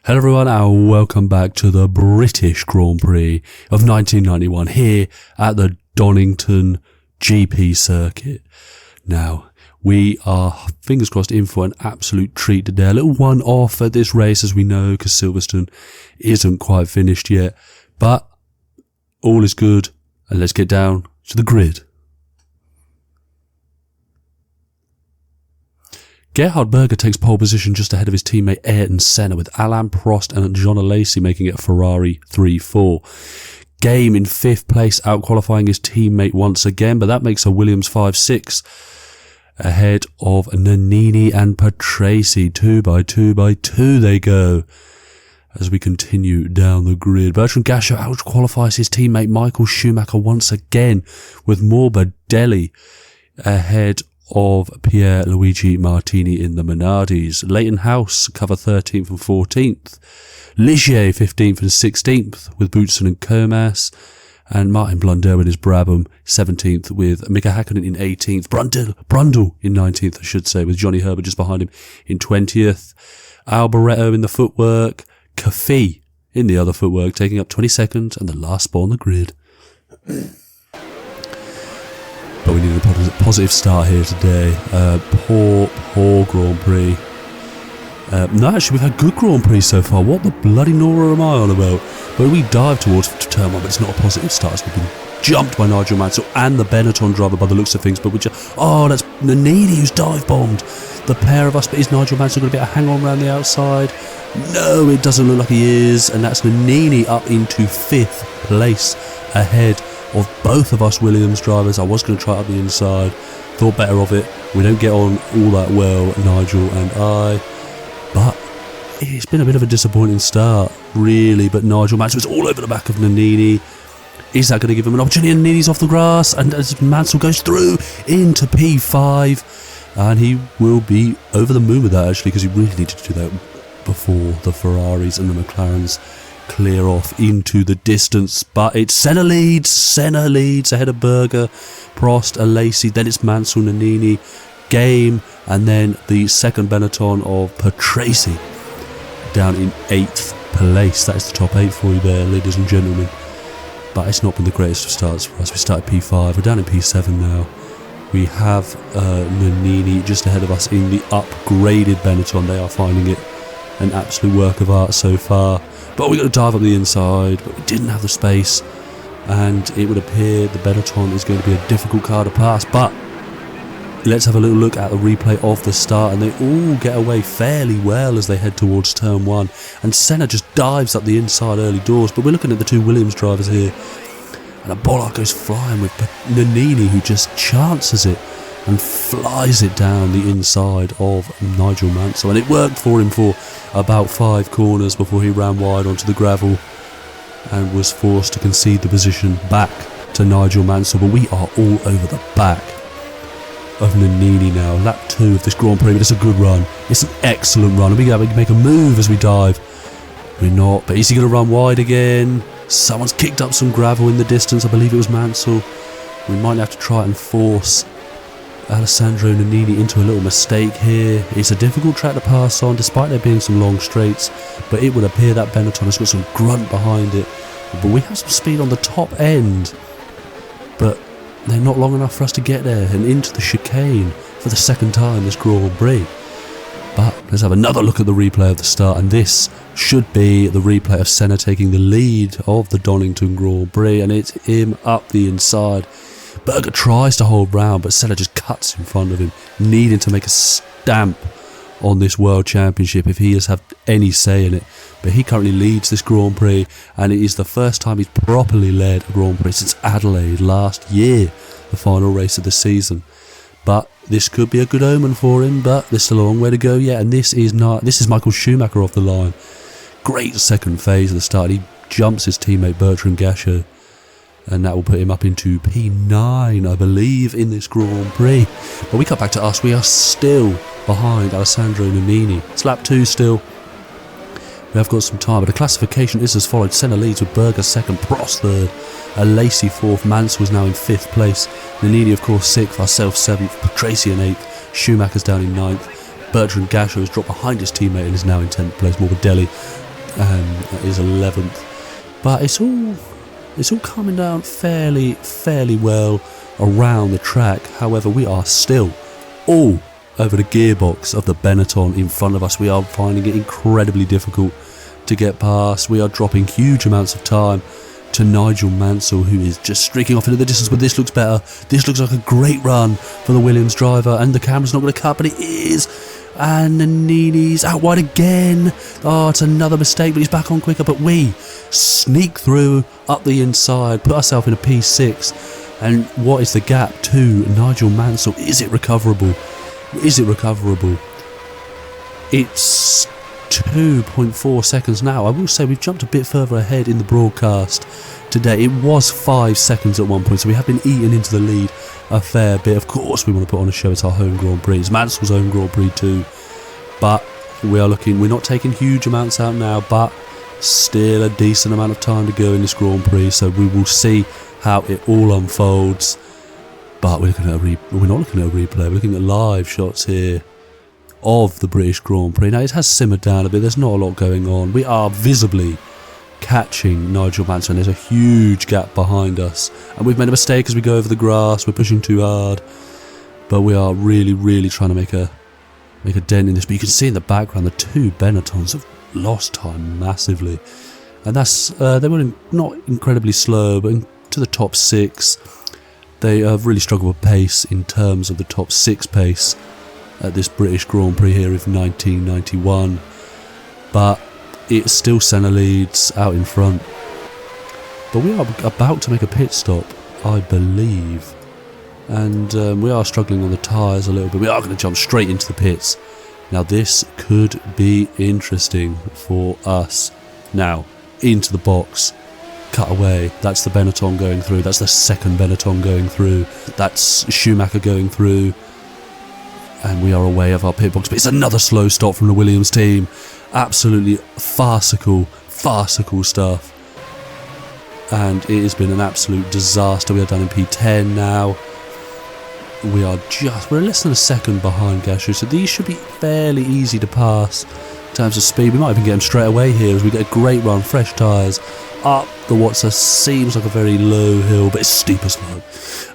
Hello everyone and welcome back to the British Grand Prix of 1991 here at the Donnington GP circuit. Now, we are, fingers crossed, in for an absolute treat today. A little one-off at this race, as we know, because Silverstone isn't quite finished yet. But all is good, and let's get down to the grid. Gerhard Berger takes pole position just ahead of his teammate Ayrton Senna, with Alain Prost and John Alesi making it a Ferrari 3-4. Game in 5th place, out-qualifying his teammate once again, but that makes a Williams 5-6 ahead of Nannini and Patrese. 2 they go as we continue down the grid. Bertrand Gachot out-qualifies his teammate Michael Schumacher once again, with Morbidelli ahead of Pierluigi Martini in the Minardis. Leighton House cover 13th and 14th. Ligier 15th and 16th with Boutsen and Comas. And Martin Blundell in his Brabham 17th with Mika Hakkinen in 18th. Brundle in 19th, I should say, with Johnny Herbert just behind him in 20th. Alboreto in the footwork. Cafe in the other footwork, taking up 22nd and the last spot on the grid. But we need a positive start here today. Poor Grand Prix. No, actually, we've had good Grand Prix so far. What the bloody Nora am I on about? But we dive towards turn one, but it's not a positive start. It's been jumped by Nigel Mansell and the Benetton driver by the looks of things. But we just, that's Nannini who's dive bombed. The pair of us, but is Nigel Mansell going to be able to hang on around the outside? No, it doesn't look like he is. And that's Nannini up into 5th place ahead of both of us Williams drivers. I was going to try it up the inside, thought better of it. We don't get on all that well, Nigel and I, but it's been a bit of a disappointing start, really. But Nigel Mansell is all over the back of Nannini. Is that going to give him an opportunity? And Nannini's off the grass, and as Mansell goes through into P5, and he will be over the moon with that, actually, because he really needed to do that before the Ferraris and the McLarens clear off into the distance. But it's Senna leads ahead of Berger, Prost, Alesi, then it's Mansell, Nannini, Game, and then the second Benetton of Patrese down in 8th place. That is the top 8 for you there, ladies and gentlemen. But it's not been the greatest of starts for us. We started P5, we're down in P7 now. We have Nannini just ahead of us in the upgraded Benetton. They are finding it an absolute work of art so far. But we've got to dive up the inside, but we didn't have the space, and it would appear the Benetton is going to be a difficult car to pass. But let's have a little look at the replay of the start, and they all get away fairly well as they head towards turn 1, and Senna just dives up the inside early doors. But we're looking at the two Williams drivers here, and a Bollard goes flying with Nannini, who just chances it and flies it down the inside of Nigel Mansell. And it worked for him for about 5 corners before he ran wide onto the gravel and was forced to concede the position back to Nigel Mansell. But we are all over the back of Nannini now. Lap 2 of this Grand Prix, but it's a good run. It's an excellent run. And we can make a move as we dive. We're not, but is he going to run wide again? Someone's kicked up some gravel in the distance. I believe it was Mansell. We might have to try and force Alessandro Nannini into a little mistake here. It's a difficult track to pass on, despite there being some long straights, but it would appear that Benetton has got some grunt behind it. But we have some speed on the top end, but they're not long enough for us to get there and into the chicane for the second time this Grand Prix. But let's have another look at the replay of the start, and this should be the replay of Senna taking the lead of the Donnington Grand Prix, and it's him up the inside. Berger tries to hold round, but Senna just cuts in front of him, needing to make a stamp on this World Championship if he has had any say in it. But he currently leads this Grand Prix, and it is the first time he's properly led a Grand Prix since Adelaide last year, the final race of the season. But this could be a good omen for him, but there's still a long way to go yet. And this is Michael Schumacher off the line. Great second phase of the start. He jumps his teammate Bertrand Gachot, and that will put him up into P9, I believe, in this Grand Prix. But we cut back to us. We are still behind Alessandro Nannini. It's lap 2 still. We have got some time, but the classification is as followed. Senna leads with Berger 2nd, Prost 3rd, Alesi 4th, Mansell was now in 5th place, Nannini of course 6th, ourselves 7th, Patrese in 8th, Schumacher's down in 9th, Bertrand Gachot has dropped behind his teammate and is now in 10th place. Morbidelli That is 11th. But it's all coming down fairly well around the track. However, we are still all over the gearbox of the Benetton in front of us. We are finding it incredibly difficult to get past. We are dropping huge amounts of time to Nigel Mansell, who is just streaking off into the distance, but this looks better. This looks like a great run for the Williams driver, and the camera's not going to cut, but it is. And Nini's out wide again. Oh, it's another mistake, but he's back on quicker. But we sneak through up the inside, put ourselves in a P6. And what is the gap to Nigel Mansell? Is it recoverable? Is it recoverable? It's 2.4 seconds now. I will say we've jumped a bit further ahead in the broadcast today. It was 5 seconds at one point, so we have been eaten into the lead a fair bit. Of course we want to put on a show. It's our home Grand Prix. It's Mansell's home Grand Prix too. But we're not taking huge amounts out now, but still a decent amount of time to go in this Grand Prix, so we will see how it all unfolds. But we're not looking at a replay, we're looking at live shots here of the British Grand Prix. Now it has simmered down a bit, there's not a lot going on. We are visibly catching Nigel Mansell, and there's a huge gap behind us, and we've made a mistake as we go over the grass. We're pushing too hard, but we are really trying to make a dent in this. But you can see in the background the two Benettons have lost time massively, and that's they were not incredibly slow, but to the top 6 they have really struggled with pace in terms of the top 6 pace at this British Grand Prix here of 1991. But it's still Senna leads out in front. But we are about to make a pit stop, I believe. And we are struggling on the tyres a little bit. We are going to jump straight into the pits. Now this could be interesting for us. Now, into the box. Cut away. That's the Benetton going through. That's the second Benetton going through. That's Schumacher going through. And we are away of our pit box. But it's another slow stop from the Williams team. Absolutely farcical stuff. And it has been an absolute disaster. We are down in P10 now. We're less than a second behind Gashu, so these should be fairly easy to pass in terms of speed. We might even get them straight away here as we get a great run, fresh tyres, up the what seems like a very low hill, but it's steep as slow.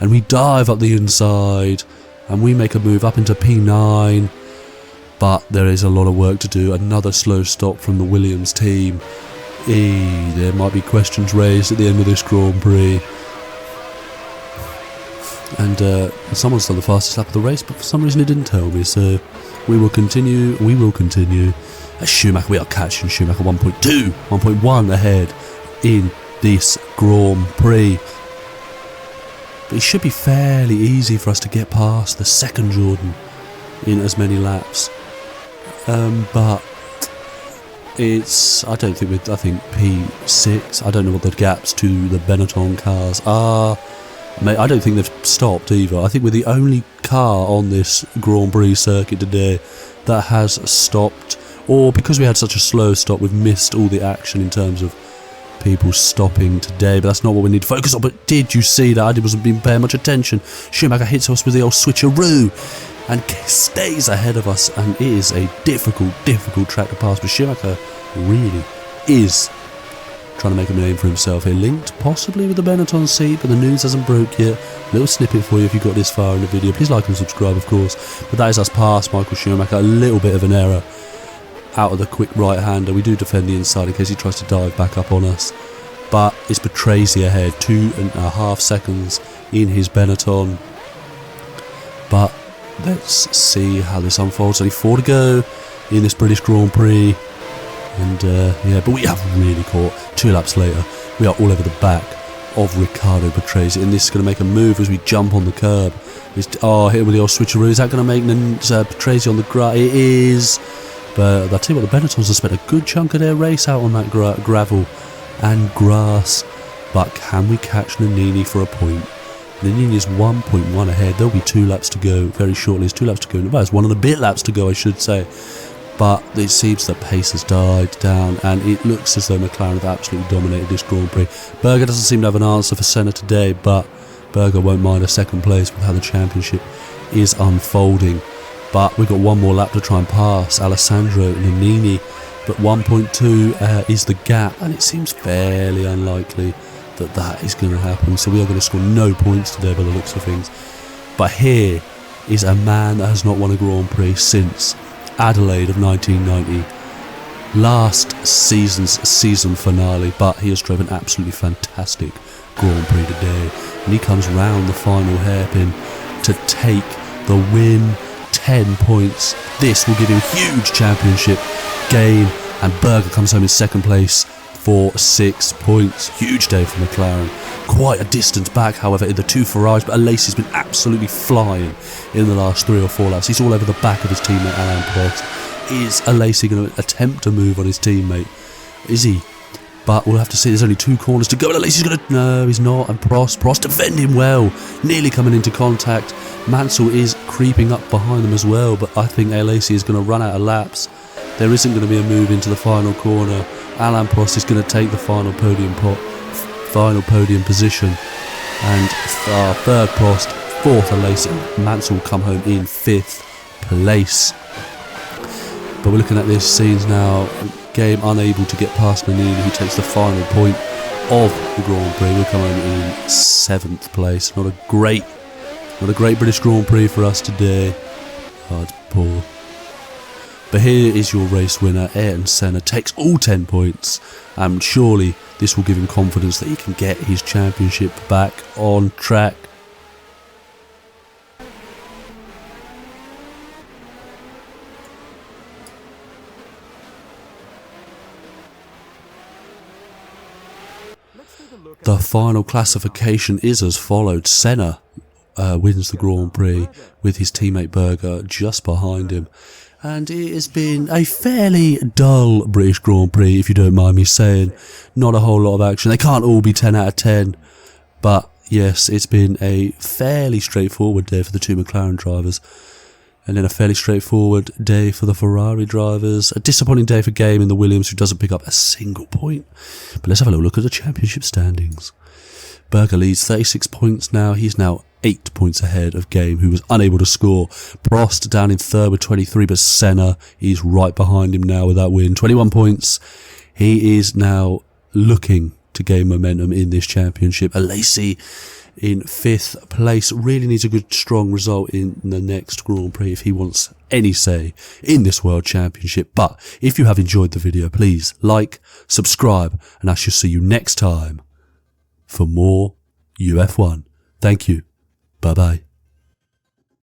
And we dive up the inside, and we make a move up into P9, but there is a lot of work to do. Another slow stop from the Williams team. There might be questions raised at the end of this Grand Prix. And someone's done the fastest lap of the race, but for some reason it didn't tell me, so we will continue. At Schumacher, we are catching Schumacher 1.1 ahead in this Grand Prix. But it should be fairly easy for us to get past the second Jordan in as many laps. But I think P6. I don't know what the gaps to the Benetton cars are. I don't think they've stopped either. I think we're the only car on this Grand Prix circuit today that has stopped, or because we had such a slow stop, we've missed all the action in terms of people stopping today. But that's not what we need to focus on. But did you see that? I wasn't being paying much attention. Schumacher hits us with the old switcheroo and stays ahead of us, and it is a difficult track to pass. But Schumacher really is trying to make a name for himself here, linked possibly with the Benetton seat, but the news hasn't broke yet. Little snippet for you if you got this far in the video. Please like and subscribe, of course. But that is us past Michael Schumacher. A little bit of an error out of the quick right-hander. We do defend the inside in case he tries to dive back up on us, but it's Patrese ahead, 2.5 seconds in his Benetton. But let's see how this unfolds. Only 4 to go in this British Grand Prix. And but we have really caught. 2 laps later, we are all over the back of Riccardo Patrese, and this is going to make a move as we jump on the curb. Hit him with the old switcheroo. Is that going to make Patrese on the grass? It is. But I'll tell you what, the Benettons have spent a good chunk of their race out on that gravel and grass. But can we catch Nannini for a point? Nannini is 1.1 ahead. There'll be 2 laps to go very shortly. There's 2 laps to go. Well, it's 1 and a bit laps to go, I should say. But it seems the pace has died down, and it looks as though McLaren have absolutely dominated this Grand Prix. Berger doesn't seem to have an answer for Senna today, but Berger won't mind a second place with how the championship is unfolding. But we've got 1 more lap to try and pass Alessandro Nannini but 1.2 is the gap, and it seems fairly unlikely that that is going to happen. So we are going to score no points today by the looks of things. But here is a man that has not won a Grand Prix since Adelaide of 1990. Last season's season finale, but he has driven absolutely fantastic Grand Prix today. And he comes round the final hairpin to take the win. 10 points. This will give him huge championship gain, and Berger comes home in second place for 6 points. Huge day for McLaren. Quite a distance back, however, in the two Ferraris, but Alesi's been absolutely flying in the last 3 or 4 laps. He's all over the back of his teammate Alain Prost. Is Alesi going to attempt to move on his teammate? Is he? But we'll have to see. There's only 2 corners to go, and Alesi's going to... No, he's not. And Prost defending well. Nearly coming into contact. Mansell is creeping up behind them as well, but I think Alesi is going to run out of laps. There isn't going to be a move into the final corner. Alain Prost is going to take the final podium position. And third Prost, fourth Alesi. Mansell will come home in 5th place. But we're looking at these scenes now. Game unable to get past Nannini, who takes the final point of the Grand Prix. We'll come home in 7th place. Not a great British Grand Prix for us today. Oh, it's poor. But here is your race winner. Ayrton Senna takes all 10 points, and surely this will give him confidence that he can get his championship back on track. The final classification is as followed. Senna wins the Grand Prix with his teammate Berger just behind him. And it has been a fairly dull British Grand Prix, if you don't mind me saying. Not a whole lot of action. They can't all be 10 out of 10. But yes, it's been a fairly straightforward day for the 2 McLaren drivers. And then a fairly straightforward day for the Ferrari drivers. A disappointing day for Game in the Williams, who doesn't pick up a single point. But let's have a little look at the championship standings. Berger leads 36 points now. He's now 8 points ahead of Game, who was unable to score. Prost down in 3rd with 23, but Senna, he's right behind him now with that win. 21 points. He is now looking to gain momentum in this championship. Alesi in 5th place. Really needs a good, strong result in the next Grand Prix if he wants any say in this World Championship. But if you have enjoyed the video, please like, subscribe, and I shall see you next time for more UF1. Thank you. Bye-bye.